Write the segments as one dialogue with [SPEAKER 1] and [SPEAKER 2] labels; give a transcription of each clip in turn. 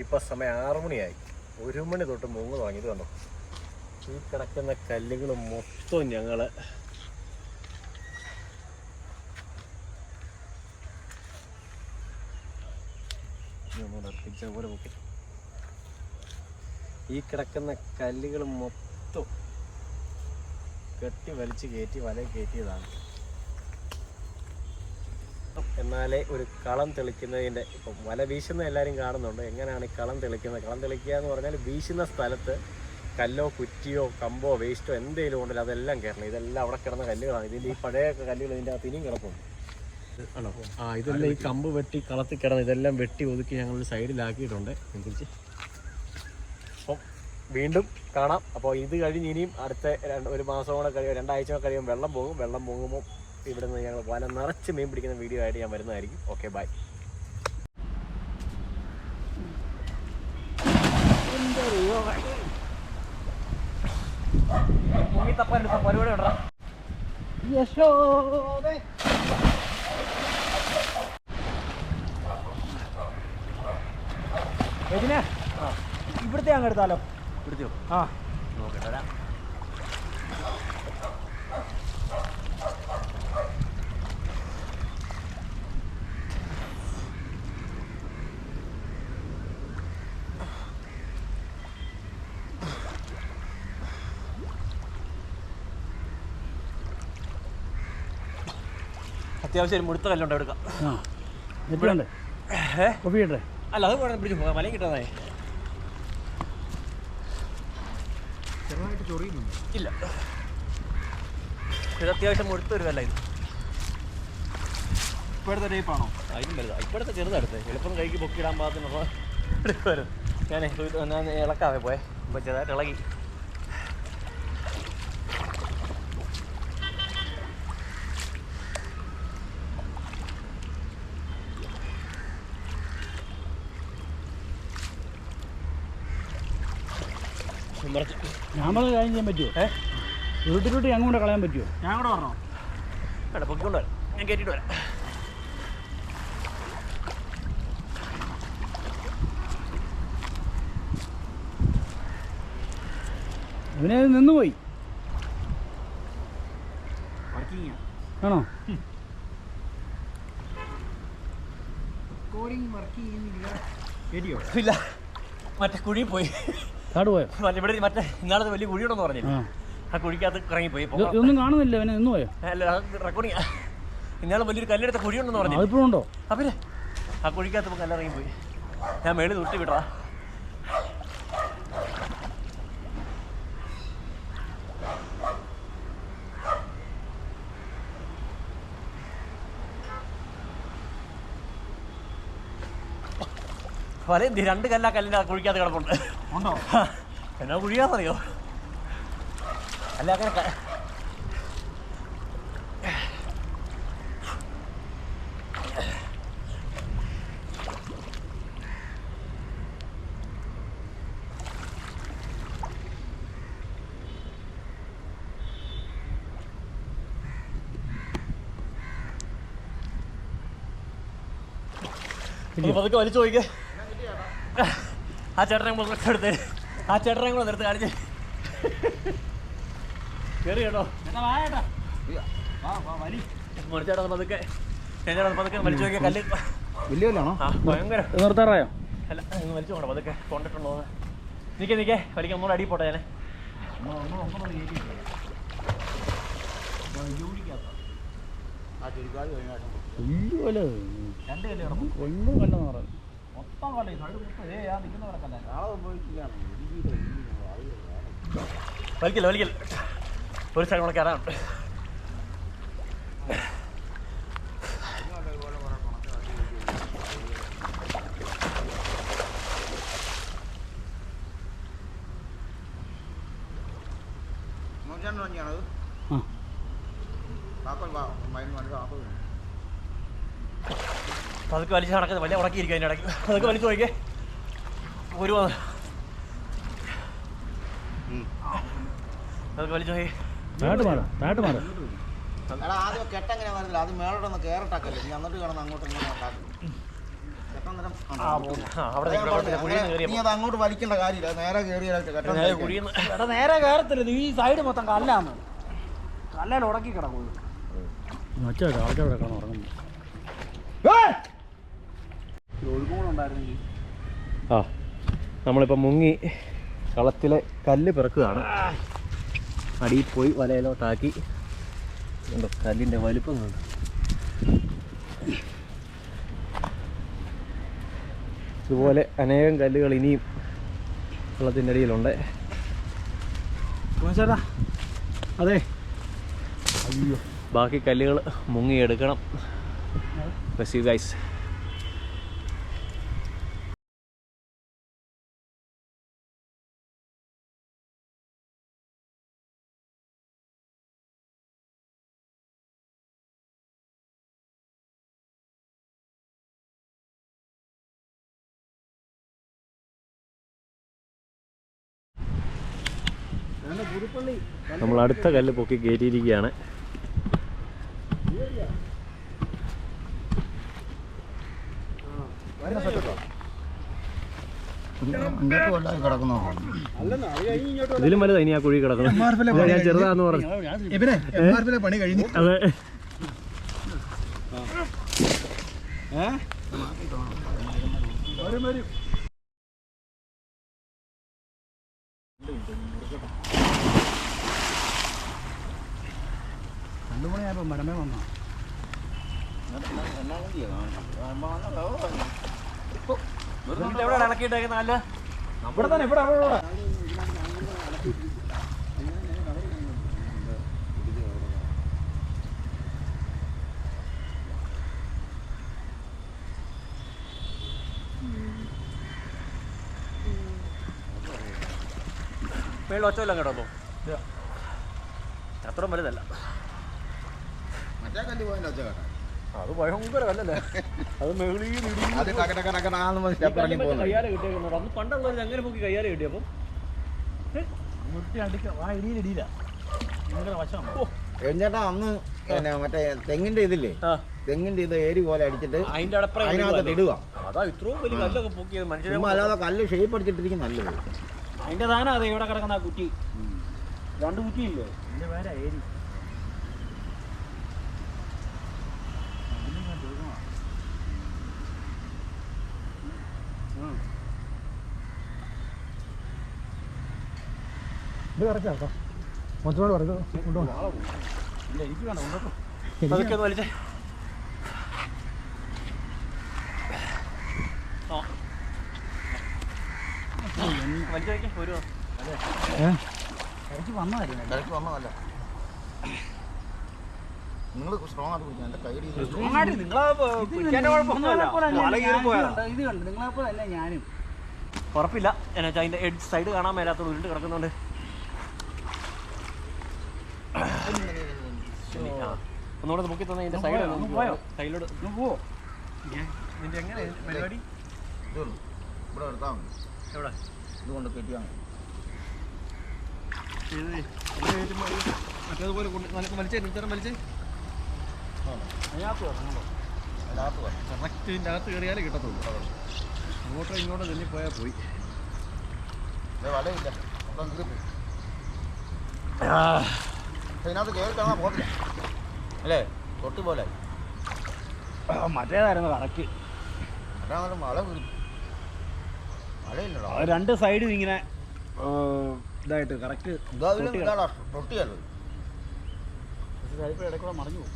[SPEAKER 1] ഇപ്പം സമയം 6 മണിയായി. 1 മണി തൊട്ട് മൂങ്ങ് തുടങ്ങിയത് കണ്ടോ. ഈ കിടക്കുന്ന കല്ലുകൾ മൊത്തം ഞങ്ങൾ പോലെ നോക്കി. ഈ കിടക്കുന്ന കല്ലുകൾ മൊത്തം കെട്ടി വലിച്ച് കയറ്റി വലയിൽ കയറ്റിയതാണ്. എന്നാലേ ഒരു കളം തെളിക്കുന്നതിൻ്റെ ഇപ്പം വല വീശുന്ന എല്ലാവരും കാണുന്നുണ്ട്. എങ്ങനെയാണ് ഈ കളം തെളിക്കുന്നത്? കളം തെളിക്കുക എന്ന് പറഞ്ഞാൽ വീശുന്ന സ്ഥലത്ത് കല്ലോ കുറ്റിയോ കമ്പോ വേസ്റ്റോ എന്തെങ്കിലും ഉണ്ടല്ലോ അതെല്ലാം കയറണം. ഇതെല്ലാം അവിടെ കിടന്ന കല്ലുകളാണ്. ഇതിൻ്റെ ഈ പഴയ കല്ലുകൾ ഇതിൻ്റെ അകത്ത് ഇനിയും കിടപ്പുണ്ട്. ആണോ? ഇതെല്ലാം ഈ കമ്പ് വെട്ടി കളത്തിൽ കിടന്ന് ഇതെല്ലാം വെട്ടി ഒതുക്കി ഞങ്ങളൊരു സൈഡിലാക്കിയിട്ടുണ്ട്. അനുസരിച്ച് അപ്പം വീണ്ടും കാണാം. അപ്പോൾ ഇത് കഴിഞ്ഞ് ഇനിയും അടുത്ത 1 മാസം കൂടെ കഴിയും, 2 ആഴ്ച കഴിയുമ്പോൾ വെള്ളം പോകും. വെള്ളം പോകുമ്പോൾ ഇവിടെ നിന്ന് ഞങ്ങൾ വല നിറച്ച് മീൻ പിടിക്കുന്ന വീഡിയോ ആയിട്ട് ഞാൻ വരുന്നതായിരിക്കും. Okay, by. മുങ്ങിത്തപ്പാനുള്ള പരിപാടി ഉണ്ടോ? ഇവിടുത്തെ അങ്ങ് എടുത്താലോ? ഇവിടുത്തെയോ? നോക്കട്ടെ. അത്യാവശ്യം ഒരു മുടുത്ത കല്ലുണ്ട് എടുക്കാം. അല്ല, അത് വേണം പിടിച്ചു പോകാം. മലയും കിട്ടാതായി. ചെറുതായിട്ട് ചൊറിയുന്നുണ്ട്. ഇല്ല, ഇത് അത്യാവശ്യം മുടുത്തൊരു കല്ല. ഇത് ഇപ്പോഴത്തെ ടൈപ്പാണോ? അതിനും വലുതാ. ഇപ്പോഴത്തെ ചെറുതെടുത്ത് എളുപ്പം കൈക്ക് പൊക്കിയിടാൻ പാകത്തിനുള്ള എടുക്കുമായിരുന്നു. ഞാൻ ഇളക്കാവേ പോയെ. ഇപ്പം ചെറുതായിട്ട് ഇളകി.
[SPEAKER 2] ഞാൻ കാര്യം ചെയ്യാൻ പറ്റുമോ? വീട്ടിലോട്ട് ഞങ്ങൾ കൂടെ കളയാൻ പറ്റുമോ?
[SPEAKER 1] ഞാൻ കൂടെ പറഞ്ഞോ? വേണ്ട, പൊക്കിക്കൊണ്ട് വരാം. ഞാൻ കയറ്റിയിട്ട് വരാം.
[SPEAKER 2] അവനെ നിന്നുപോയി. ആണോ?
[SPEAKER 1] ഇല്ല, മറ്റേ കുഴി പോയി.
[SPEAKER 2] കാട് പോയോ?
[SPEAKER 1] ഇവിടെ മറ്റേ ഇന്നാളത്തെ വലിയ കുഴിയുണ്ടെന്ന് പറഞ്ഞില്ല, ആ കുഴിക്കകത്ത് ഇറങ്ങിപ്പോയി.
[SPEAKER 2] ഒന്നും കാണുന്നില്ല. അവനെ നിന്ന് പോയോ?
[SPEAKER 1] അല്ല, റെക്കോർഡിങ്. ഇന്നാളെ വലിയൊരു കല്ലെടുത്ത കുഴിയുണ്ടെന്ന് പറഞ്ഞു.
[SPEAKER 2] അതിപ്പോഴുണ്ടോ?
[SPEAKER 1] അവര് ആ കുഴിക്കകത്ത് ഇപ്പോൾ കല്ലിറങ്ങിപ്പോയി. ഞാൻ മേളിൽ തൊട്ടി വിടാ. വല എന്തി 2 കല്ല കല്ലിൻ്റെ കുഴിക്കകത്ത് കിടപ്പുണ്ട്. ഉണ്ടോ? എന്നാ കുഴിയാന്നറിയോ? അല്ല, അങ്ങനെ പതുക്കെ വലിച്ചു നോക്കിക്കേ. ആ ചേട്ടനെ എടുത്ത് ആ ചേട്ടനെ കൂടെ നിർത്ത് കാണിച്ച് കയറി കേട്ടോ. ചേട്ടാ പതുക്കെ പതുക്കെ വലിച്ചു നോക്കിയ കല്ല്
[SPEAKER 2] വലിയ കല്ലാണോ?
[SPEAKER 1] ഭയങ്കര.
[SPEAKER 2] നിർത്താറായോ?
[SPEAKER 1] അല്ല, വലിച്ചു പോകണം പതുക്കെ. കൊണ്ടിട്ടുണ്ടോ? നിൽക്കേ വലിക്കാൻ ഒന്നുകൂടെ അടി പോട്ടെ. ഞാൻ വലിക്കില്ല വലിക്കില്ല. ഒരു സ്ഥലം കൂടെ കയറാനുണ്ട്. അതൊക്കെ വലിച്ച് നടക്കുന്നത് വലിയ ഉടക്കിയിരിക്കും. അതിൻ്റെ ഇടയ്ക്ക് അതൊക്കെ വലിച്ചു നോക്കിയേ. ഒരു അതൊക്കെ വലിച്ചു നോക്കി.
[SPEAKER 3] ആദ്യം കെട്ടെങ്ങനെ വരുന്നില്ല, അത് മേളോട്ടൊന്ന് കയറട്ടാക്കല്ലേ, ഇനി എന്നിട്ട് കിടന്ന് അങ്ങോട്ട് ഇങ്ങനെ ഉണ്ടാക്കും. നീ അത് അങ്ങോട്ട് വലിക്കേണ്ട കാര്യമില്ല, നേരെ കയറിയാൽ
[SPEAKER 2] നേരെ കയറത്തില്ല, ഈ സൈഡ് മൊത്തം കല്ലാന്ന്. കല്ലേൽ ഉടക്കി കിടക്കും.
[SPEAKER 1] ആ, നമ്മളിപ്പോൾ മുങ്ങി കളത്തിലെ കല്ല് പിറക്കുകയാണ്. അടിയിൽ പോയി വലയിലോട്ടാക്കി. കല്ലിൻ്റെ വലിപ്പം കണ്ടു. ഇതുപോലെ അനേകം കല്ലുകൾ ഇനിയും വെള്ളത്തിൻ്റെ അടിയിലുണ്ട്.
[SPEAKER 2] ചേട്ടാ അതെ,
[SPEAKER 1] അയ്യോ, ബാക്കി കല്ലുകൾ മുങ്ങിയെടുക്കണം. Bus you guys. നമ്മൾ അടുത്ത കല്ല് പൊക്കി കയറ്റിയിരിക്കുകയാണ്. ഇതിലും വലുതാ ഇനി ആ കുഴി കിടക്കുന്നു. ഞാൻ ചെറുതാന്ന് പറഞ്ഞു.
[SPEAKER 2] പണി കഴിഞ്ഞു.
[SPEAKER 1] അതെ,
[SPEAKER 2] രണ്ടുമണിയായപ്പോൾ മടമേ വന്നോ? ഇവിടെ തന്നെ, ഇവിടെ
[SPEAKER 1] മേളിൽ ഒച്ചമില്ല കേട്ടോ. അത്ര വലുതല്ല. അത് ഭയങ്കര കല്ലല്ലേ. അത് കയ്യാല കിട്ടിയേക്കുന്നത്. അന്ന് പണ്ടുള്ളവർ അങ്ങനെ നോക്കി കയ്യാല കിട്ടിയപ്പം
[SPEAKER 2] ഇടിയില്ല. ഭയങ്കര വശമാണ്.
[SPEAKER 3] ചേട്ടാ അന്ന് മറ്റേ തെങ്ങിന്റെ ഇതില്ലേ, തെങ്ങിന്റെ ഇത് ഏരി പോലെ അടിച്ചിട്ട് അതിനകത്ത് ഇടുക.
[SPEAKER 1] അതാ ഇത്രയും വലിയ കല്ലൊക്കെ പൊക്കിയത് മനുഷ്യരെ.
[SPEAKER 3] അല്ലാതെ കല്ല് ഷേപ്പ് അടിച്ചിട്ടിരിക്കും നല്ലത്.
[SPEAKER 2] അതിന്റെ താനാ അതെ ഇവിടെ കിടക്കുന്ന ആ കുറ്റി. 2 കുറ്റിയില്ലേ? അതിന്റെ പേരാ ഏരി. ഇത് കറക്റ്റാട്ടോ. മൊത്തം കൊണ്ടുപോകണം. ഇല്ല, എനിക്ക് വേണം.
[SPEAKER 1] അതൊക്കെ ഒന്ന് വലിച്ചേ.
[SPEAKER 2] ഇടയ്ക്ക് വന്നതല്ല.
[SPEAKER 3] നിങ്ങൾ സ്ട്രോങ് ആയിട്ട് പിടിക്കണം. എൻ്റെ കൈ
[SPEAKER 2] ഇത് കണ്ട് നിങ്ങളെപ്പോലെ അല്ല ഞാനും.
[SPEAKER 1] ഉറപ്പില്ല. എന്നാ വെച്ചാൽ അതിൻ്റെ എഡ്ജ് സൈഡ് കാണാൻ മേലാത്ത ഉരുണ്ട് കിടക്കുന്നുണ്ട്. ഒന്നുകൂടെ നോക്കി തന്നെ അതിൻ്റെ സൈഡ് സൈഡിലോട്ട്
[SPEAKER 2] പോവോ?
[SPEAKER 1] ഇതിൻ്റെ എങ്ങനെ പരിപാടി?
[SPEAKER 3] ഇവിടെ എടുത്താൽ മതി.
[SPEAKER 1] എവിടെ
[SPEAKER 3] ഇതുകൊണ്ട് കെട്ടിയാണ്
[SPEAKER 1] മറ്റേതുപോലെ വലിച്ചേ. നിൽച്ചാൽ വലിച്ചേ. കറക്റ്റ് ഇതിൻ്റെ അകത്ത് കയറിയാലേ കിട്ടത്തുള്ളൂ. അങ്ങോട്ടോ ഇങ്ങോട്ടോ തന്നെ പോയാൽ പോയി.
[SPEAKER 3] വലയില്ല, ഇതിനകത്ത് കയറി കാണാൻ പോകത്തില്ല അല്ലേ? തൊട്ടി പോലെ
[SPEAKER 2] മറ്റേതായിരുന്നു കറക്റ്റ്.
[SPEAKER 3] അതാണ് മഴ വീഴും. മഴയില്ലല്ലോ.
[SPEAKER 2] 2 സൈഡും ഇങ്ങനെ ഇതായിട്ട് കറക്റ്റ്
[SPEAKER 3] തൊട്ടിയല്ലോ.
[SPEAKER 2] ഇടയ്ക്കൂടെ മറിഞ്ഞു പോകും.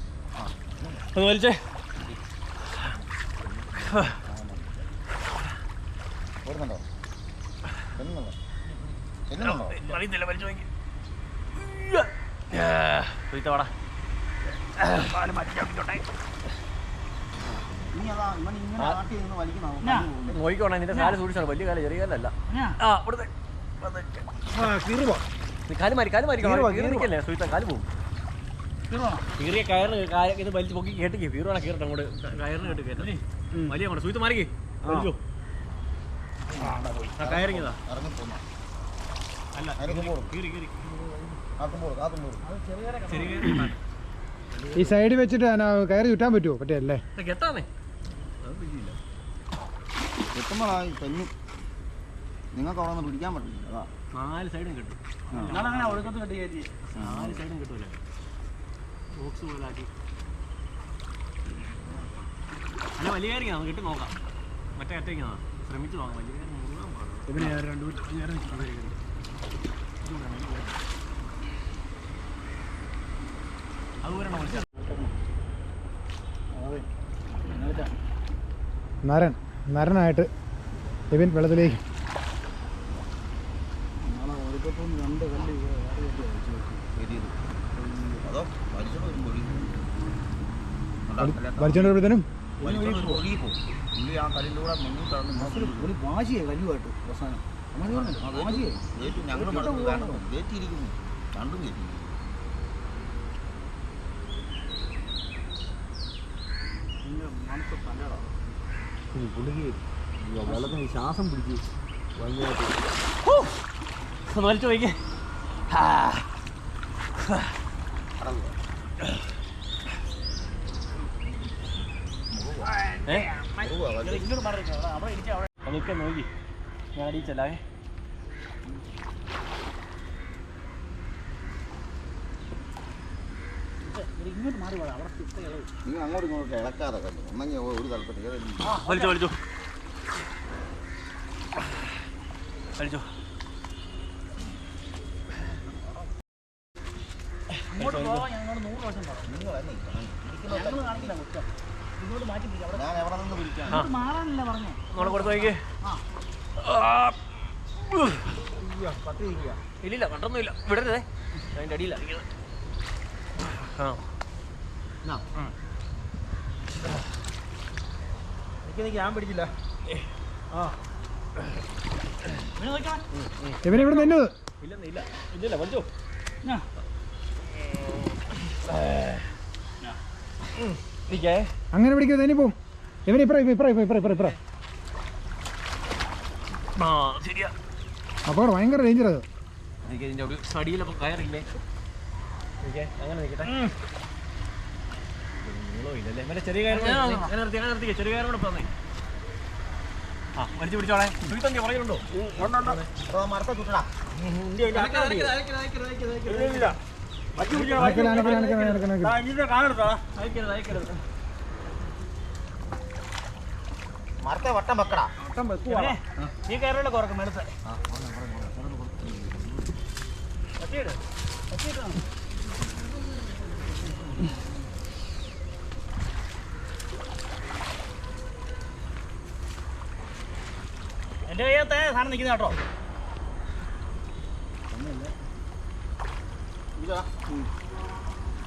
[SPEAKER 1] അത് വലിച്ചേ.
[SPEAKER 3] ഓടുന്നുണ്ടോ?
[SPEAKER 1] അറിയത്തില്ല, വലിച്ചു നോക്കി. വാടാ. നോക്കിക്കോണേ, നിന്റെ കാല് സൂക്ഷിച്ചാണ്. വലിയ കാല്, ചെറിയ കാലല്ല. കാല് മാറിക്കല്ലേ സുഹിത്ത, കാല് പോകും. കീറിയ കയറ് ഇത് വലിച്ച് പൊക്കി കേട്ടിക്കേ. ഫീറുവാണ് കീറട്ടെ അങ്ങോട്ട്. കയറിന് കേട്ട് കയറ്റം വലിയ അങ്ങോട്ട്. സുഹിത്ത മാറിക്കേ, വലിച്ചോ. കയറിങ്ങതാ അല്ല, കീറി
[SPEAKER 2] ഈ സൈഡ് വെച്ചിട്ട് കയറി ചുറ്റാൻ പറ്റുമോ? പറ്റിയല്ലേ?
[SPEAKER 1] കെട്ടാന്നേ.
[SPEAKER 3] കിട്ടുമ്പോഴായി തെങ്ങും നിങ്ങൾക്ക് അവിടെ നിന്ന് പിടിക്കാൻ പറ്റില്ല. അതാ
[SPEAKER 1] 4 സൈഡും കിട്ടും.
[SPEAKER 2] നിങ്ങളങ്ങനെ ഒഴുക്കത്ത് കെട്ടി കയറ്റി
[SPEAKER 1] 4 സൈഡും കിട്ടൂല. ബോക്സ് പോലെ ആക്കി. അല്ല വലിയ കയറിയാ കിട്ടി നോക്കാം. മറ്റേ അറ്റയ്ക്കാ ശ്രമിച്ചു നോക്കാം. വലിയ കയറി മുഴുവൻ പാടും.
[SPEAKER 2] പിന്നെ 2 നേരം
[SPEAKER 1] അതുപോലെ
[SPEAKER 4] നരനായിട്ട് എബിൻ വെള്ളത്തിലേക്ക്. വലിച്ചോണ്ടിരുമ്പോഴത്തേനും
[SPEAKER 2] വാശിയെ കല്ലുമായിട്ട് അവസാനം
[SPEAKER 3] ഞങ്ങൾ കയറ്റിയിരിക്കുന്നു. രണ്ടും കയറ്റി.
[SPEAKER 1] വെള്ളത്തിന് ശ്വാസം പിടിച്ച് വലിച്ചു പോയിക്കേ. അതൊക്കെ നോക്കി ഞാൻ അടിച്ചല്ലേ.
[SPEAKER 2] ഇങ്ങോട്ട് മാറി അവിടെ
[SPEAKER 3] നിങ്ങൾ അങ്ങോട്ടും ഇങ്ങോട്ട് ഇളക്കാതെ കണ്ടു. ഒന്നെങ്കിൽ ഒരു തലപ്പത്തി
[SPEAKER 1] വലിച്ചോ വലിച്ചോ വലിച്ചോ.
[SPEAKER 2] അങ്ങോട്ട് പോകാൻ ഞങ്ങളോട് 100 വർഷം പറഞ്ഞു. ഞങ്ങൾ കാണിക്കില്ല കുറ്റം. ഇങ്ങോട്ട് മാറ്റി പിടിക്കാം.
[SPEAKER 3] ഞാൻ എവിടെ നിന്ന് പിടിക്കാം?
[SPEAKER 2] മാറാനല്ല പറഞ്ഞു.
[SPEAKER 1] നമ്മളെ കൊടുത്ത് നോക്കിയേ. ഇല്ലില്ല കണ്ടൊന്നുമില്ല. വിടരുതേ, അതിൻ്റെ അടിയില്ല.
[SPEAKER 2] ഞാൻ പിടിച്ചില്ല.
[SPEAKER 4] ഇവനെ ഇവിടെ നിന്നത്
[SPEAKER 1] ഇല്ല ഇല്ല വലിച്ചോ.
[SPEAKER 4] അങ്ങനെ പിടിക്കുന്നത് തന്നെ പോവും. ഇവനെ ഇപ്പറ
[SPEAKER 1] ശരിയാ.
[SPEAKER 4] അപ്പോൾ ഭയങ്കര ഡേഞ്ചർ അത്.
[SPEAKER 1] എനിക്ക് ഇതിൻ്റെ ഒരു സടിയിലപ്പോൾ കയറില്ലേ. അങ്ങനെ നിൽക്കട്ടെ. നീളമില്ലല്ലേ മറ്റേ ചെറിയ കയർ. നിർത്തിക്കേ. ചെറിയ കയർ കൂടെ പറഞ്ഞേ. ആ വലിച്ചു പിടിച്ചോളെ. തുണിത്തണ്ടി പറയുന്നുണ്ടോ?
[SPEAKER 3] മരത്തെ ചുട്ടടാ. മരത്തെ വട്ടം വെക്കടാ.
[SPEAKER 2] ഈ കയറുള്ള കുറക്കും മെടുത്ത്. എന്റെ കയ്യത്തെ സാധനം നിൽക്കുന്ന കേട്ടോ.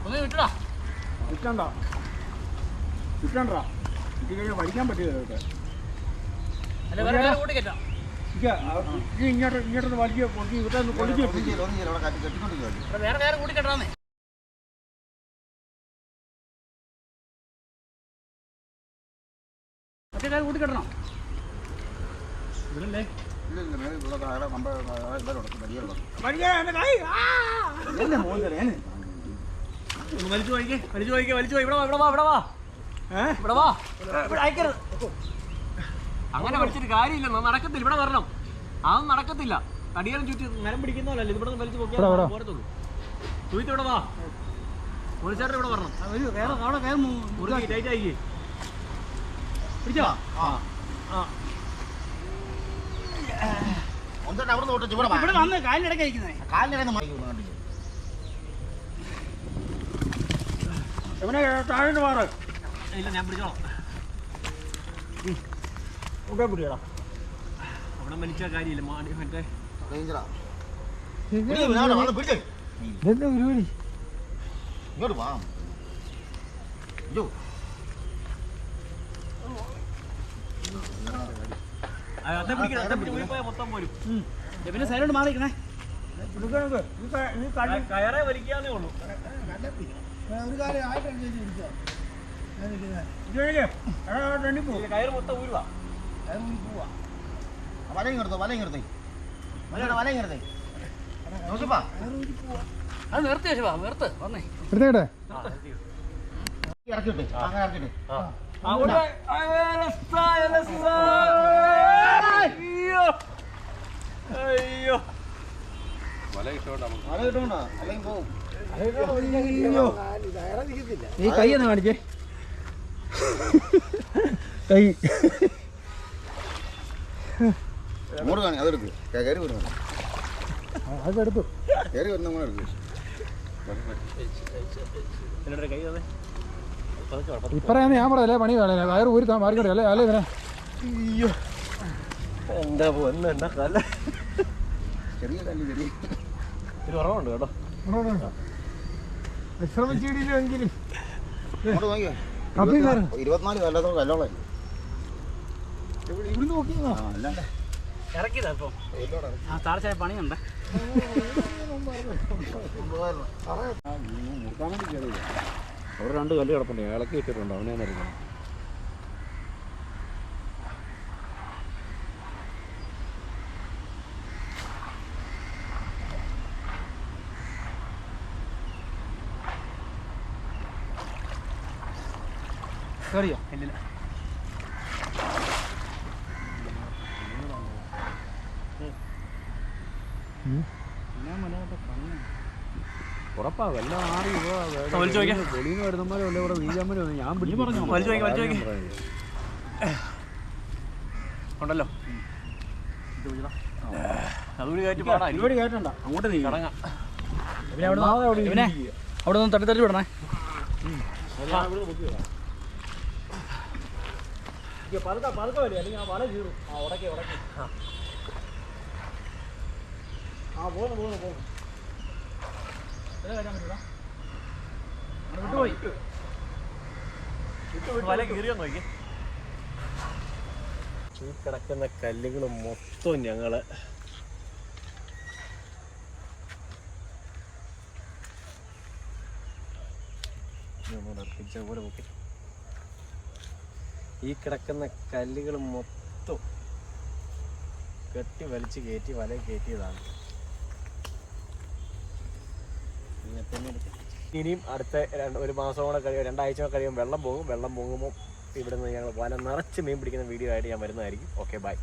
[SPEAKER 2] ഒന്ന് വിട്ടടാ.
[SPEAKER 4] വിറ്റണ്ടാ വലിക്കാൻ പറ്റില്ല.
[SPEAKER 2] അല്ല വേറെ കൂട്ടി കയറ്റാം.
[SPEAKER 4] ഇങ്ങോട്ടൊന്ന് വലിയ
[SPEAKER 2] വേറെ കയറ് കൂട്ടി കെട്ടാന്നേ. മറ്റേ കയറ് കൂട്ടി കെട്ടണം. ഇവിടല്ലേ
[SPEAKER 1] വലിച്ചു പോയിക്കേ. ഇവിടെ വാ. അയക്കരുത്. അങ്ങനെ വലിച്ചിട്ട് കാര്യമില്ല. നടക്കത്തില്ല. ഇവിടെ വരണം. അതൊന്നും നടക്കത്തില്ല. അടിയാലും ചുറ്റി മരം പിടിക്കുന്നതല്ലേ. ഇവിടെ വലിച്ചു പോക്കിയാൽ പോരത്തുള്ളൂ. തുയിത്ത് ഇവിടെ വാ. പോലീസുകാരുടെ ഇവിടെ വരണം. ടൈറ്റ് ആയിക്കേ. പിടിച്ചോ.
[SPEAKER 2] ഇവിടെ വന്ന് കാലിനിടയ്ക്ക് അയക്കുന്നേ.
[SPEAKER 4] താഴെ മാറ്.
[SPEAKER 1] ഇല്ല ഞാൻ പിടിച്ചോളാം.
[SPEAKER 4] പിടിക്കടാ.
[SPEAKER 1] അവിടെ വലിച്ച കാര്യമില്ല. മറ്റേ
[SPEAKER 4] പരിപാടി
[SPEAKER 3] ഇങ്ങോട്ട് വാ.
[SPEAKER 1] മൊത്തം പോരും.
[SPEAKER 2] പിന്നെ സൈലോട്ട് മാറിക്കണേ.
[SPEAKER 1] കയറെ വലിക്കാന്നേ ഉള്ളൂ.
[SPEAKER 4] ഒരു കാര്യം
[SPEAKER 1] കയറ് മൊത്തം ഊരുവാ.
[SPEAKER 3] വലയും നോക്കിപ്പാ.
[SPEAKER 2] അത് നിർത്തി വെച്ചാ നിർത്ത് വന്നേ.
[SPEAKER 4] എടുത്തേട്ടെ.
[SPEAKER 3] ഇറക്കിട്ട് അങ്ങനെ ഇറക്കിട്ട്
[SPEAKER 1] അയ്യോ
[SPEAKER 3] മല കിട്ടോണ്ടാ അല്ലെങ്കിൽ പോവും.
[SPEAKER 4] നീ കൈ ഒന്ന് കാണിച്ചേ കൈ
[SPEAKER 3] അങ്ങോട്ട് കാണി അതെടുക്ക് കയറി വരുന്നു
[SPEAKER 4] അതെടുത്തു
[SPEAKER 3] കയറി വരുന്ന അങ്ങനെ എടുക്ക്.
[SPEAKER 1] എന്നോട് കൈ തന്നെ
[SPEAKER 4] ഇപ്പറയാന്ന് ഞാൻ പറയല്ലേ പണി കളയല്ലേ വയറ് ഊരി താൻ മാറിക്കട്ടെ അല്ലേ അല്ലേ ഇവനെ
[SPEAKER 1] അയ്യോ എന്താ പൊന്ന് എന്നാ കല
[SPEAKER 3] ചെറിയ കല്ല് ചെറിയ
[SPEAKER 1] ഇത് കുറവുണ്ട് കേട്ടോ.
[SPEAKER 4] വിശ്രമിച്ചിടില്ലെങ്കിലും
[SPEAKER 3] അങ്ങോട്ട് നോക്കിയോ
[SPEAKER 4] കപ്പി കയറും
[SPEAKER 3] 24 കല്ലാത്തോ കല്ലോളെ
[SPEAKER 4] ഇവിടെ നോക്കിയാ
[SPEAKER 3] അല്ലാണ്ട്
[SPEAKER 2] ഇറക്കിയതാ ഇപ്പം താർച്ചായ പണിയുണ്ട്.
[SPEAKER 1] അവിടെ 2 കല്ല് കിടപ്പുണ്ട് ഇളക്കി ഇട്ടിട്ടുണ്ട് അവനെ അറിയാം.
[SPEAKER 2] കയറിയോ? ഇല്ലില്ല.
[SPEAKER 1] ഉറപ്പാകും എല്ലാം ആറി
[SPEAKER 2] വലിച്ചു നോക്കിയാ
[SPEAKER 1] വെളിയിൽ നിന്ന് വരുന്നമാരോ അല്ലെ ഇവിടെ വീഴാമരോ ഞാൻ
[SPEAKER 2] വലിച്ചു നോക്കി ഉണ്ടല്ലോ. അതുകൂടി കയറ്റി പാടാ.
[SPEAKER 4] ഇവിടെ കേട്ടണ്ട
[SPEAKER 2] അങ്ങോട്ട് നീ കടങ്ങാം. പിന്നെ അവിടെ നിന്ന് തട്ടി തട്ടി വിടണേ.
[SPEAKER 1] പതുക്കെ വരും അല്ലെങ്കിൽ ആ വല കീറും. ആ ഉടക്കി പോകുന്നു
[SPEAKER 2] വിട്ടുപോയി.
[SPEAKER 1] വല കീറിയോ നോക്കി. ഈ കിടക്കുന്ന കല്ലുകൾ മൊത്തം ഞങ്ങള് പോലെ നോക്കി. ഈ കിടക്കുന്ന കല്ലുകൾ മൊത്തം കെട്ടി വലിച്ച് കയറ്റി വല കയറ്റിയതാണ്. ഇനിയും അടുത്ത 1 മാസം കൂടെ കഴിയും, 2 ആഴ്ച കഴിയുമ്പോൾ വെള്ളം പോകും. വെള്ളം പൊങ്ങുമ്പോൾ ഇവിടെ നിന്ന് ഞങ്ങൾ വല നിറച്ച് മീൻ പിടിക്കുന്ന വീഡിയോ ആയിട്ട് ഞാൻ വരുന്നതായിരിക്കും. Okay bye.